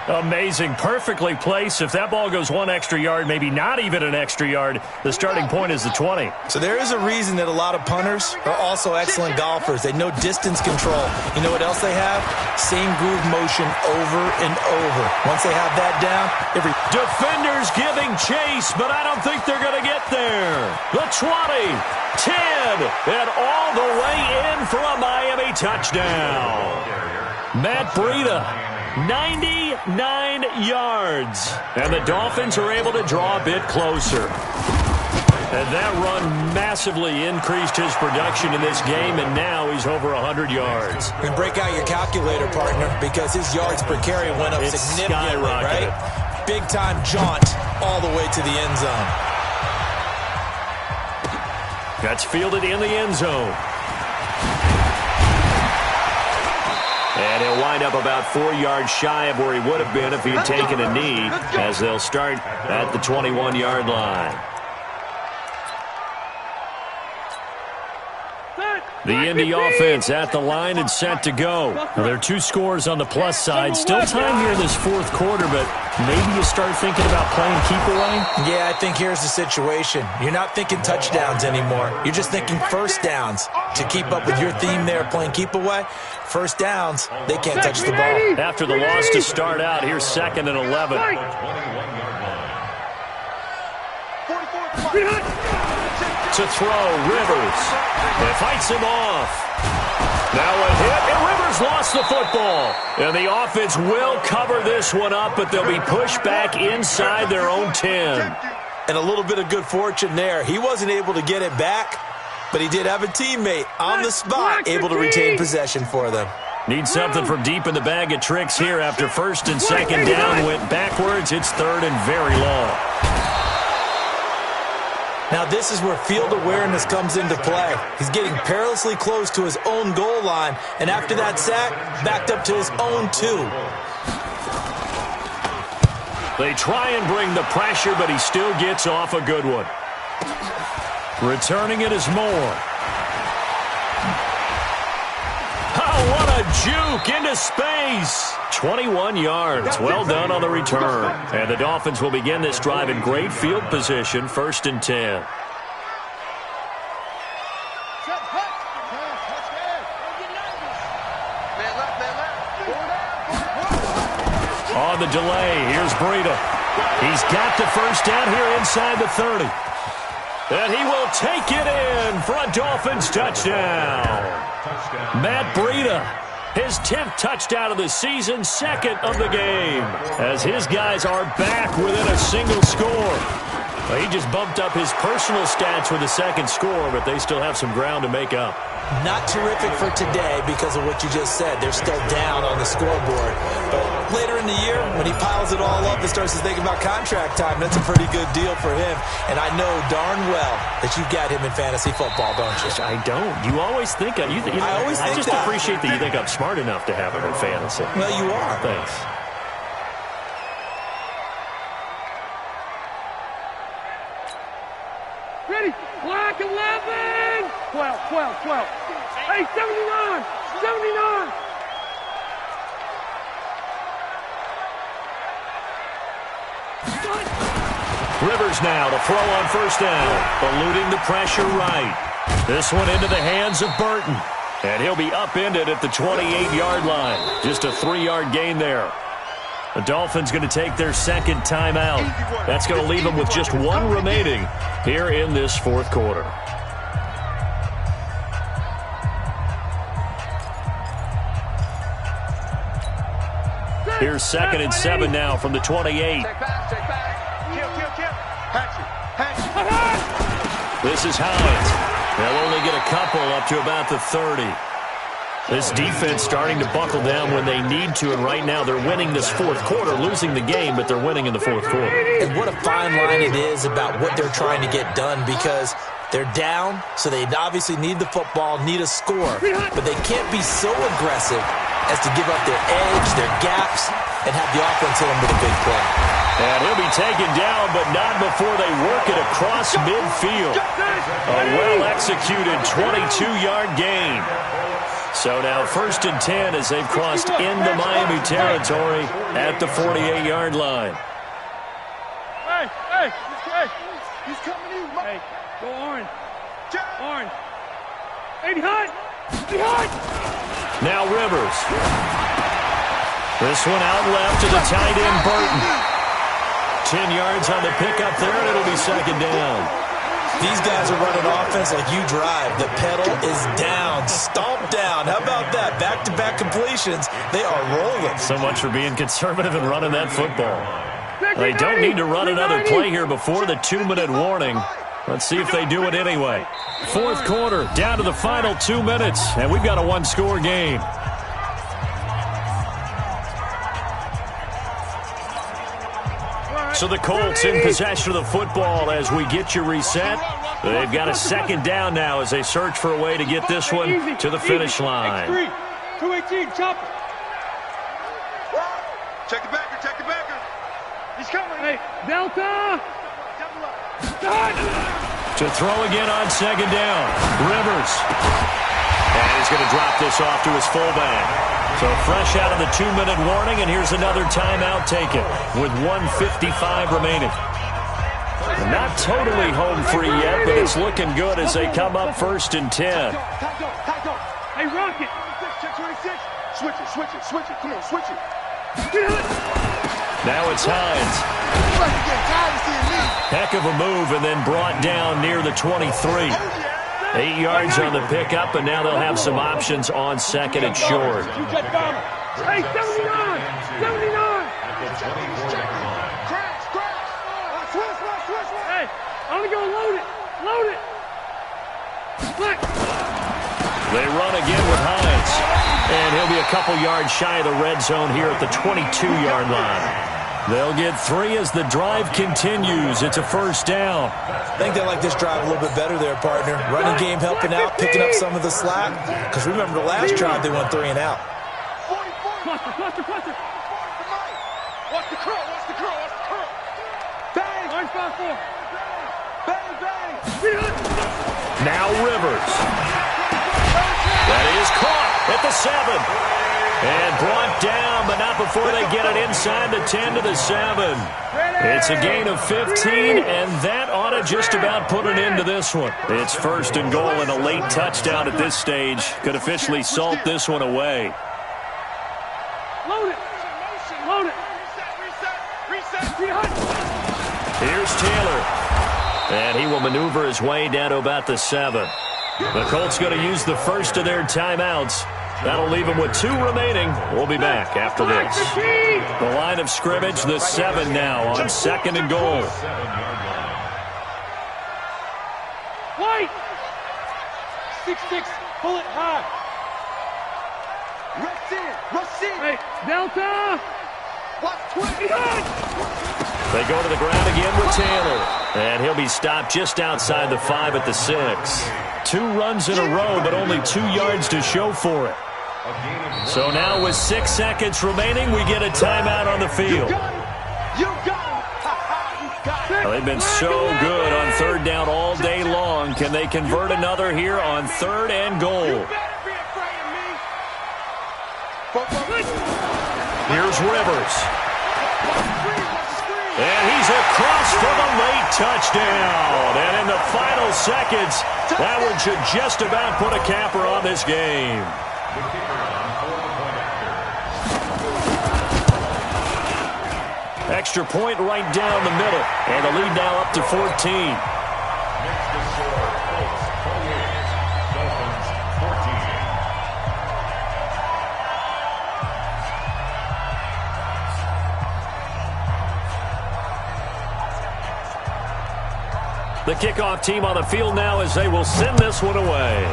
C: Amazing. Perfectly placed. If that ball goes 1 extra yard, maybe not even an extra yard, the starting point is the 20.
E: So there is a reason that a lot of punters are also excellent golfers. They know distance control. You know what else they have? Same groove motion over and over. Once they have that down, every
C: defenders giving chase, but I don't think they're going to get there. The 20, 10, and all the way in for a Miami touchdown. Matt Breida, 99 yards. And the Dolphins are able to draw a bit closer. And that run massively increased his production in this game, and now he's over 100 yards.
E: You can break out your calculator, partner, because his yards per carry went up significantly, right? Big-time jaunt all the way to the end zone.
C: That's fielded in the end zone. And he'll wind up about 4 yards shy of where he would have been if he had taken a knee, as they'll start at the 21-yard line. The Indy offense at the line and set to go. Now, there are 2 scores on the plus side. Still time here in this 4th quarter, but maybe you start thinking about playing keep away?
E: Yeah, I think here's the situation. You're not thinking touchdowns anymore. You're just thinking first downs. To keep up with your theme there, playing keep away, first downs, they can't touch the ball.
C: After the loss to start out, here's 2nd and 11.
D: 44.
C: To throw, Rivers. It fights him off. Now a hit, and Rivers lost the football. And the offense will cover this one up, but they'll be pushed back inside their own 10.
E: And a little bit of good fortune there. He wasn't able to get it back, but he did have a teammate on the spot able to retain possession for them.
C: Need something from deep in the bag of tricks here after first and second down went backwards. It's third and very long.
E: Now this is where field awareness comes into play. He's getting perilously close to his own goal line, and after that sack, backed up to his own 2.
C: They try and bring the pressure, but he still gets off a good one. Returning it is Moore. Oh, what a juke into space. 21 yards. Well done on the return. And the Dolphins will begin this drive in great field position, first and 10. On the delay, here's Breida. He's got the first down here inside the 30. And he will take it in for a Dolphins touchdown. Matt Breida, his 10th touchdown of the season, second of the game, as his guys are back within a single score. Well, he just bumped up his personal stats with a second score, but they still have some ground to make up.
E: Not terrific for today because of what you just said. They're still down on the scoreboard. But later in the year, when he piles it all up and starts to think about contract time, that's a pretty good deal for him. And I know darn well that you've got him in fantasy football, don't you?
C: I don't. You always think I just appreciate that you think I'm smart enough to have him in fantasy.
E: Well, you are.
C: Thanks.
D: Ready? Black 11. 12. Hey, 79. 79.
C: Rivers now to throw on first down. Eluding the pressure right. This one into the hands of Burton. And he'll be upended at the 28-yard line. Just a 3-yard gain there. The Dolphins going to take their second timeout. That's going to leave them with just one remaining here in this fourth quarter. Here's second and 7 now from the 28.
D: Check back.
C: This is Hines. They'll only get a couple up to about the 30. This defense starting to buckle down when they need to, and right now they're winning this fourth quarter, losing the game, but they're winning in the fourth quarter.
E: And what a fine line it is about what they're trying to get done, because they're down, so they obviously need the football, need a score, but they can't be so aggressive as to give up their edge, their gaps, and have the offense hit them with a big play.
C: And he'll be taken down, but not before they work it across midfield. A well-executed 22-yard gain. So now first and 10 as they've crossed into Miami territory at the 48-yard line.
D: Hey, he's coming in. Hey, go Orange. Hey, behind.
C: Now Rivers. This one out left to the tight end, Burton. 10 yards on the pickup there, and it'll be second down.
E: These guys are running offense like you drive. The pedal is down, stomped down. How about that? Back-to-back completions. They are rolling.
C: So much for being conservative and running that football. They don't need to run another play here before the 2-minute warning. Let's see if they do it anyway. Fourth quarter, down to the final 2 minutes, and we've got a one-score game. So the Colts in possession of the football as we get you reset. They've got a second down now as they search for a way to get this one to the finish line.
D: 218, chop it. Check the backer. He's coming. Hey, Delta.
C: To throw again on second down. Rivers. And he's going to drop this off to his fullback. So fresh out of the 2-minute warning, and here's another timeout taken with 1:55 remaining. Not totally home free yet, but it's looking good as they come up first and 10.
D: Hey, Rocket. Check 26. Switch it. Come on, switch it.
C: Now it's Hines. Heck of a move, and then brought down near the 23. 8 yards on the pickup, and now they'll have some options on second and short.
D: Hey, 79! 79! Hey, I'm going to go load it. Load it.
C: They run again with Hines, and he'll be a couple yards shy of the red zone here at the 22-yard line. They'll get 3 as the drive continues. It's a first down.
E: I think they like this drive a little bit better there, partner. Running game helping out, picking up some of the slack. Because remember, the last drive they went 3 and out.
D: Cluster. Watch the curl. Bang! Orange 5-4. Bang!
C: Now Rivers. That is caught at the 7. And brought down, but not before they get it inside the 10 to the 7. It's a gain of 15, and that ought to just about put an end to this one. It's first and goal, and a late touchdown at this stage could officially salt this one away.
D: Load it. Reset.
C: Here's Taylor. And he will maneuver his way down to about the 7. The Colts going to use the first of their timeouts. That'll leave them with 2 remaining. We'll be back after this. The line of scrimmage, the 7 now on second and goal.
D: White. 6-6. Pull it high. Rush in. Hey, Delta. Watch 20.
C: They go to the ground again with Taylor. And he'll be stopped just outside the 5 at the 6. 2 runs in a row, but only 2 yards to show for it. So now with 6 seconds remaining, we get a timeout on the field. They've been so good on third down all day long. Can they convert another here on third and goal? Here's Rivers. And he's across for the late touchdown. And in the final seconds, that one should just about put a capper on this game. Extra point right down the middle. And the lead now up to 14. The kickoff team on the field now as they will send this one away.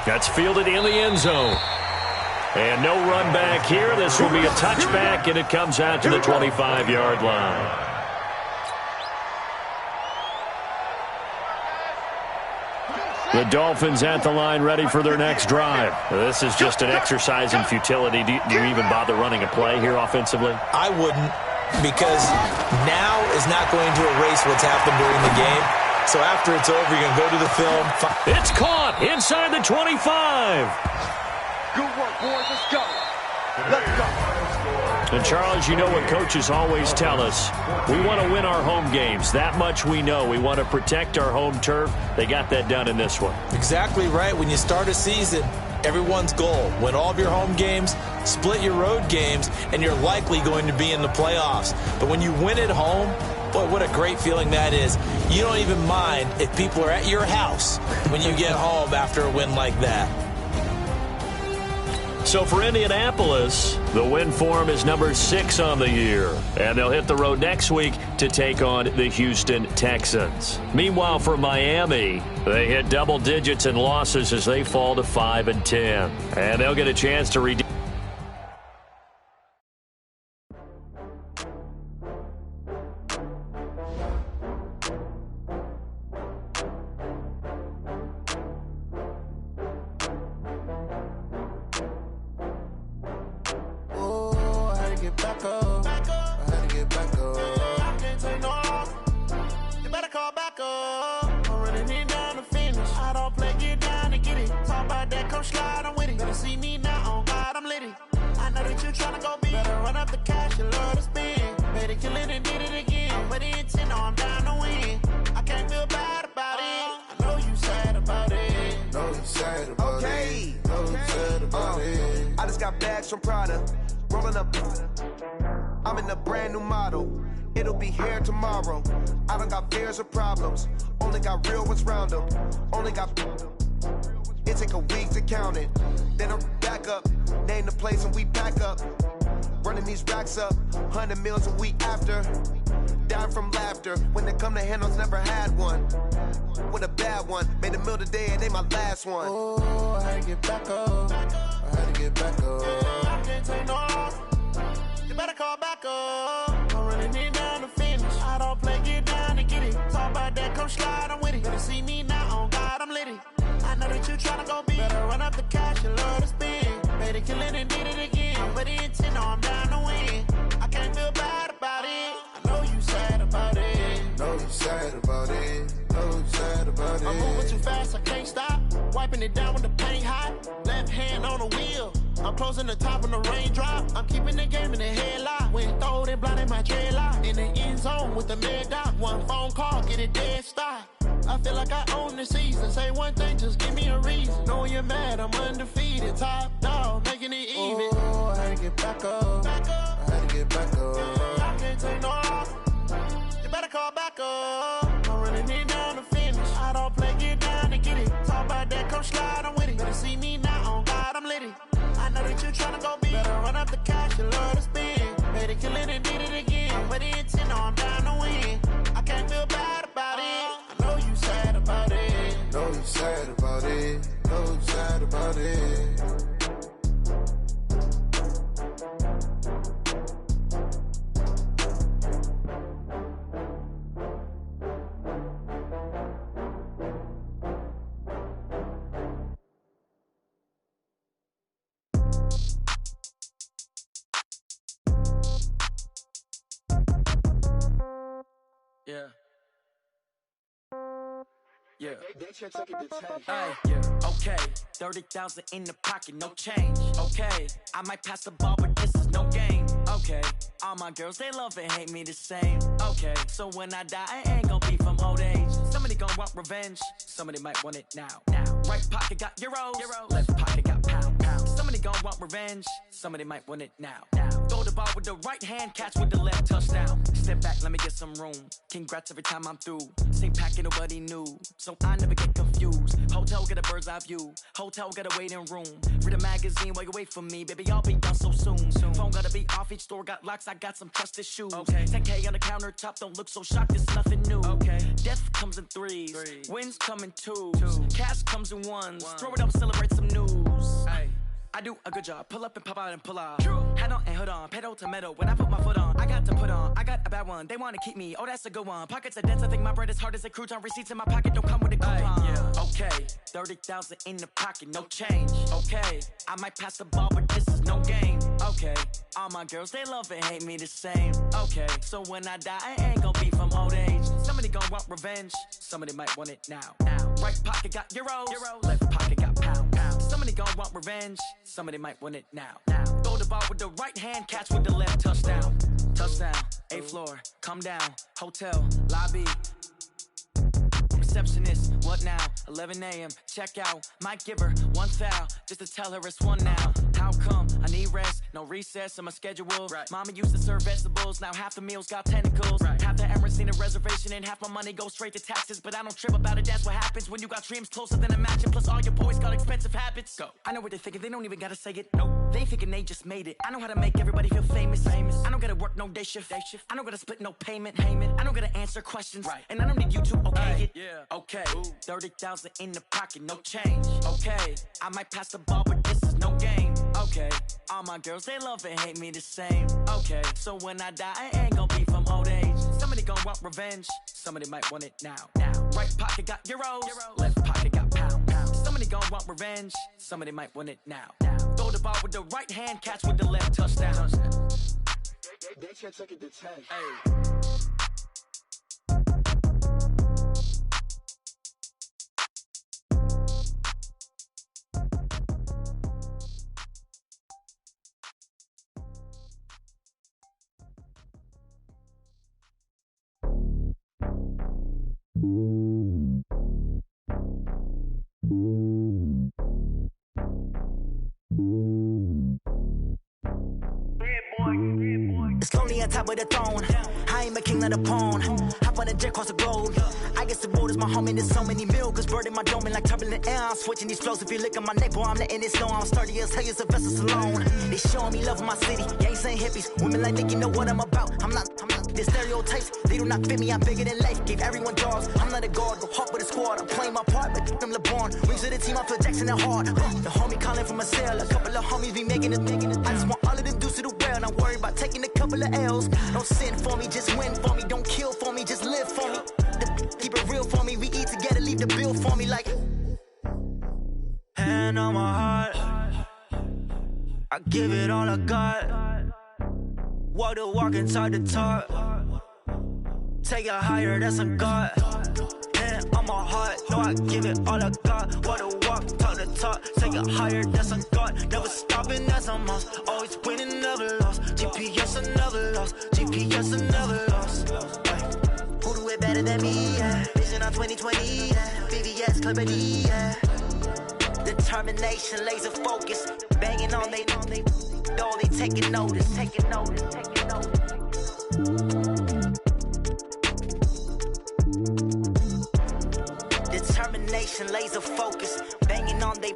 C: That's fielded in the end zone. And no run back here. This will be a touchback, and it comes out to the 25-yard line. The Dolphins at the line ready for their next drive. This is just an exercise in futility. Do you even bother running a play here offensively?
E: I wouldn't, because now is not going to erase what's happened during the game. So after it's over, you're going to go to the film.
C: It's caught inside the 25.
D: Good work, boys. Let's go. Let's go.
C: And, Charles, you know what coaches always tell us. We want to win our home games. That much we know. We want to protect our home turf. They got that done in this one.
E: Exactly right. When you start a season, everyone's goal, win all of your home games, split your road games, and you're likely going to be in the playoffs. But when you win at home, boy, what a great feeling that is. You don't even mind if people are at your house when you get home after a win like that.
C: So for Indianapolis, the win form is number 6 on the year. And they'll hit the road next week to take on the Houston Texans. Meanwhile, for Miami, they hit double digits in losses as they fall to 5-10. And they'll get a chance to redeem.
G: I just got bags from Prada.
A: rolling up. I'm in a brand new model. It'll be here tomorrow. I don't got fears or problems. Only got real ones round them. Only got. It take a week to count it. Then I'm back up. Name the place and we pack up. Running these racks up. 100 meals a week after. Dying from laughter. When it come to handles, never had one. With a bad one. Made a meal today and they my last one. Oh, I had to get back up. I had to get back up. I can't take no loss. You better call back up. I'm running it down to finish. I don't play, get down to get it. Talk about that, come slide, I'm with it. Better see me now, on God, I'm litty. I know that you tryna go big. Better run up the cash, you love to spend. Made it, kill it, and did it again. I'm with the intent, no, I'm down to win. I can't feel bad about it. I know you sad about it. Know you sad about it. Know you sad about it. I'm moving too fast, I can't stop. Wiping it down with the paint hot. Left hand on the wheel. I'm closing the top on the raindrop. I'm keeping the game in the headlock. When throwed and blinded my dreadlock. In the end zone with the mid dot. One phone call, get it dead stop. I feel like I own the season. Say one thing, just give me a reason. Knowing you're mad, I'm undefeated. Top dog, making it even. Oh, I had to get back up. I had to get back up. I can't take no loss. You better call back up. I'm running it down to finish. I don't play, get down to get it. Talk about that, come slide, I'm with it. Better see me now, on God, I'm litty. I know that you tryna go big. Better run up the cash, you love to spend. Made it, kill it, and did it again. I'm with the intent, no, I'm down to win. I can't feel bad about it. I know you sad about it. Know you sad about it. Know you sad about it.
G: Yeah. Yeah. Hey, yeah. Okay. 30,000 in the pocket, no change. Okay. I might pass the ball, but this is no game. Okay. All my girls, they love and hate me the same. Okay. So when I die, I ain't gon' be from old age. Somebody gon' want revenge. Somebody might want it now. Right pocket got euros. Left pocket got pound. Somebody gon' want revenge. Somebody might want it now. Throw the ball with the right hand, catch with the left, touchdown. Step back, let me get some room. Congrats every time I'm through. Same packet, nobody knew. So I never get confused. Hotel get a bird's eye view. Hotel got a waiting room. Read a magazine while you wait for me. Baby, I'll be done so soon. Phone gotta be off, each store got locks. I got some trusted shoes. 10K on the countertop, don't look so shocked, it's nothing new. Death comes in threes. Wins come in twos. Cash comes in ones. Throw it up, celebrate some news. I do a good job. Pull up and pop out and pull out. Head on and hood on. Pedal to metal. When I put my foot on, I got to put on. I got a bad one. They want to keep me. Oh, that's a good one. Pockets are dense. I think my bread is hard as a crouton. Receipts in my pocket don't come with a coupon. Okay. 30,000 in the pocket. No change. Okay. I might pass the ball, but this is no game. Okay. All my girls, they love and hate me the same. Okay. So when I die, I ain't gon' be from old age. Somebody gon' want revenge. Somebody might want it now. Right pocket got euros. Left pocket got pound. Somebody gon' want revenge. Somebody might want it now. Throw the ball with the right hand, catch with the left, touchdown. Touchdown, 8th floor, come down, hotel, lobby. Receptionist, what now? 11 a.m., check out. Might give her one foul, just to tell her it's one now. How come? I need rest, no recess in my schedule. Mama used to serve vegetables, now half the meals got tentacles. Half the errands need a reservation and half my money goes straight to taxes. But I don't trip about it, that's what happens when you got dreams closer than a match. And plus all your boys got expensive habits. Go. I know what they're thinking, they don't even gotta say it. Nope. They thinking they just made it. I know how to make everybody feel famous. I don't gotta work no day shift. I don't gotta split no payment. I don't gotta answer questions. And I don't need you to okay it. Okay, 30,000 in the pocket, no change. Okay, I might pass the ball, but this is no game. Okay, all my girls, they love and hate me the same. Okay, so when I die, I ain't gon' be from old age. Somebody gon' want revenge. Somebody might want it now. Right pocket got euros. Left pocket got pound. Somebody gon' want revenge. Somebody might want it now. Throw the ball with the right hand, catch with the left, touchdown.
A: They can't take it to 10.
B: on top of the throne. I ain't a king of the pawn. Hop on a jet across the globe. I guess the world is my home and there's so many mil. Cause bird in my dome and like turbulent air. I'm switching these flows. If you look at my neck, boy, I'm letting it snow. I'm sturdy as hell as a vessel alone. They showing me love in my city. Gangs and hippies. Women like Nick, you know what I'm about. I'm not the stereotypes. They do not fit me. I'm bigger than life. Gave everyone jobs. I'm not a guard. Go hard with a squad. I'm playing my part, but I'm LeBron. Wings of the team, I feel Jackson and hard. The homie calling from a cell. A couple of homies be making it. I just want all of them dudes to do well. Not worry about taking a couple of L's. Don't sin for me, just win for me. Don't kill for me, just live for me. Keep it real for me. We eat together, leave the bill for me like. Hand on my heart, I give it all I got. Walk the walk and talk the talk. Take it higher, that's a God. Hand on my heart, no, I give it all I got. Walk the walk, talk the talk. Take it higher, that's a God. Never stopping, that's a must. Always winning, never lost. GPS, I never lost. GPS, I never lost. Who do it better than me? Yeah. Vision on 2020. Yeah. VVS, Clarity. Yeah. Determination, laser focus. Banging on they taking notice. Taking notice. Determination, laser focus. Banging on they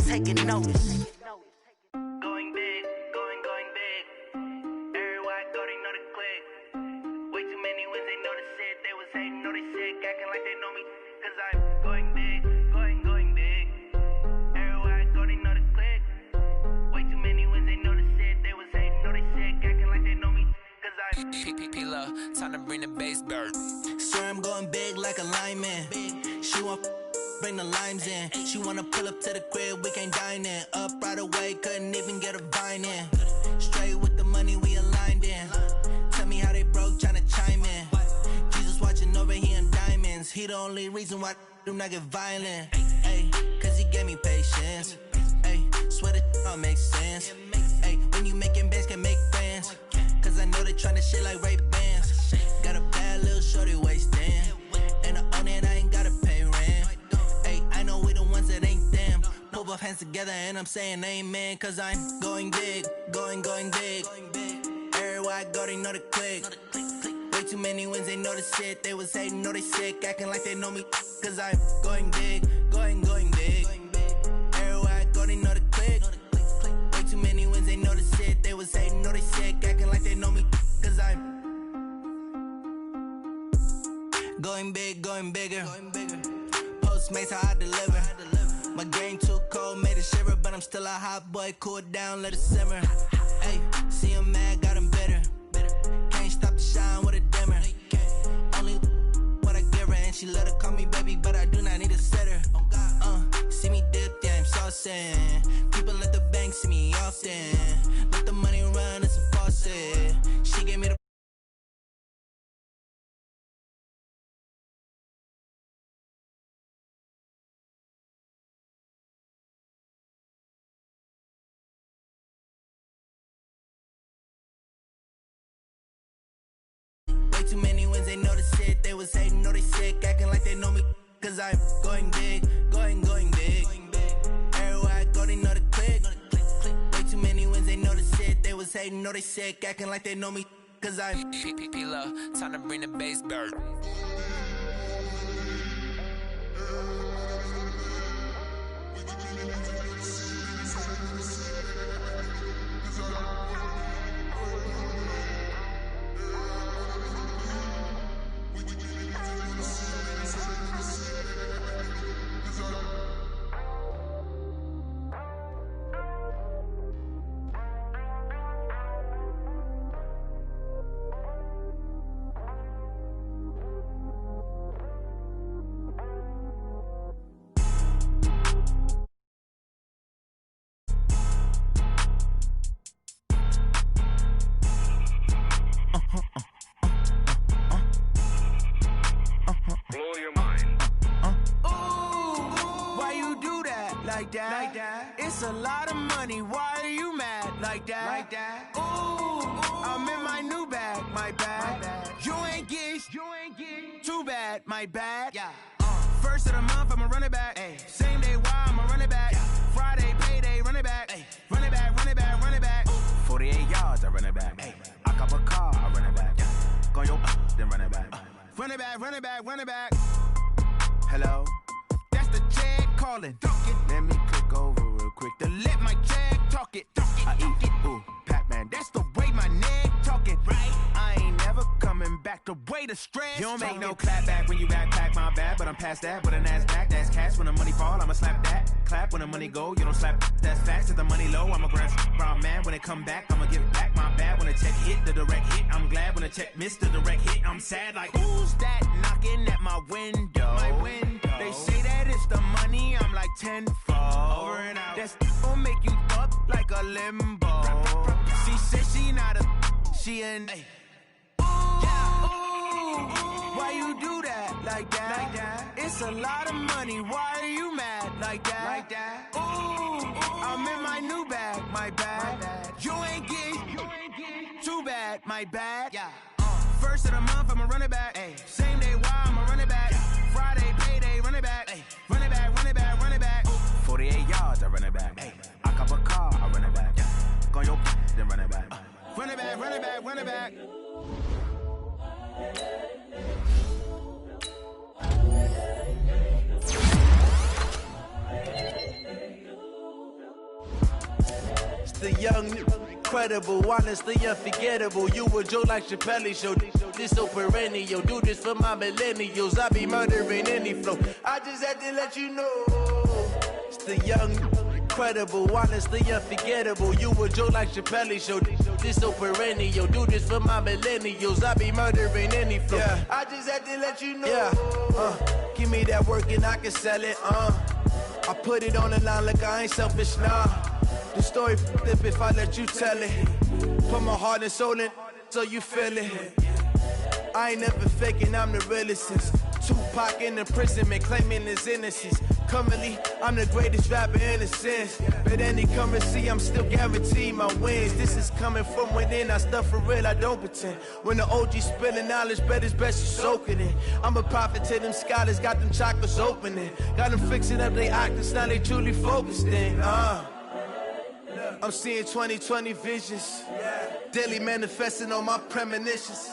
B: taking notice. Going big, going big. Everywhere I go, they know the click. Way too many wins, they know the shit. They was hating, know they sick, acting like they know me. Cause I'm going big, going big. Everywhere I go, they know the click. Way too many wins, they know the shit. They was hating, know they sick, acting like they know me. Cause I'm
H: P-Love, time to bring the bass bird.
B: Swear I'm going big like a lineman. She want bring the limes in. She wanna pull up to the crib, we can't dine in. Up right away, couldn't even get a vine in. Straight with the money we aligned in. Tell me how they broke, tryna chime in. Jesus watching over here in diamonds. He the only reason why I do not get violent. Ay, cause he gave me patience. Ay, swear that all makes sense. Ay, when you making bands, can make friends. Cause I know they tryna shit like Ray-Bans. Got a bad little shorty wasting. And I own it, I ain't gotta pay rent. Ay, I know we the ones that ain't them. Pull both hands together and I'm saying amen. Cause I'm going big, going big. Everywhere I go, they know the click. Way too many wins, they know the shit. They was hating, know they sick, acting like they know me. Cause I'm going big, going big. Everywhere I go, they know the click. Way too many wins, they know the shit. They was hating, know they sick, acting like they know me. Cause I'm going big, going bigger. Postmates, how I deliver. My game too cold, made it shiver. But I'm still a hot boy, cool it down, let it simmer. Hey, see him mad, got him bitter. Can't stop the shine with a dimmer. Only what I give her, and she let her call me baby, but I do not need a sitter. See me dip, yeah, I'm saucing. People at the bank see me often. Let the money run, it's a faucet. She gave me the too many wins, they know the shit. They was hating, know they sick, acting like they know me. Cause I'm going big, going big. Everywhere I go, they know the click. Way too many wins, they know the shit. They was hating, know they sick, acting like they know me. Cause I'm
H: P-Love, time to bring the bass bird.
I: Like that. It's a lot of money. Why are you mad like that? Ooh, I'm in my new bag, my bad. You ain't get too bad, my bad. Yeah. First of the month, I'ma run it back. Ay. Same day, why I'ma run it back. Yeah. Friday, payday, run it back. Ay. Run it back. 48 yards, I run it back. Ay. I cop a car, I run it back. Go yo, then run it back. Run it back, run it back, run it back. Hello? That's the jag calling. Let me click over real quick to let my jag talk it. I eat it, ooh, Pac-Man. That's the way my neck talking. Right? I ain't never coming back the way the stress. You don't make no clap back when you backpack, my bad, but I'm past that. But a NASDAQ, that's cash. When the money fall, I'ma slap that. Clap when the money go, you don't slap. That's facts. If the money low, I'ma grab brown man. When it come back, I'ma give it back. My bad when the check hit, the direct hit. I'm glad when the check missed the direct hit. I'm sad like, who's that knocking at my window? My window. They say that it's the money, I'm like tenfold. Over and out. That's gon' make you up like a limbo. She said she not a, she an. Ooh, why you do that like that? Like that? It's a lot of money. Why are you mad like that? Like that? Ooh, I'm in my new bag, my bad. You ain't get too bad, my bad. Yeah. First of the month, I'ma run it back. Ay. Same day, why I'ma run it back. Friday, payday, run it back. Ay. Run it back, run it back, run it back. 48 yards, I run it back. Ay. I cop a car, I run it back. Go yo, then run it back. Run it back, run it back, run it back.
J: It's the young, incredible, honestly unforgettable. You a joke like Chappelle show. This so perennial. Do this for my millennials. I be murdering any flow. I just had to let you know. It's the young, incredible, honestly unforgettable. You a joke like Chappelle show. This so perennial. Do this for my millennials. I be murdering any flow. Yeah. I just had to let you know. Yeah. Give me that work and I can sell it. I put it on the line like I ain't selfish, nah. The story flip if I let you tell it. Put my heart and soul in so you feel it. I ain't never faking, I'm the realest since Tupac in imprisonment, claiming his innocence. Currently, I'm the greatest rapper in a sense. But any currency, I'm still guaranteed my wins. This is coming from within, I stuff for real, I don't pretend. When the OG spilling knowledge, bet it's best you soak it in. I'm a prophet to them scholars, got them chakras opening. Got them fixing up their octaves, now they truly focused in. I'm seeing 2020 visions, daily manifesting on my premonitions.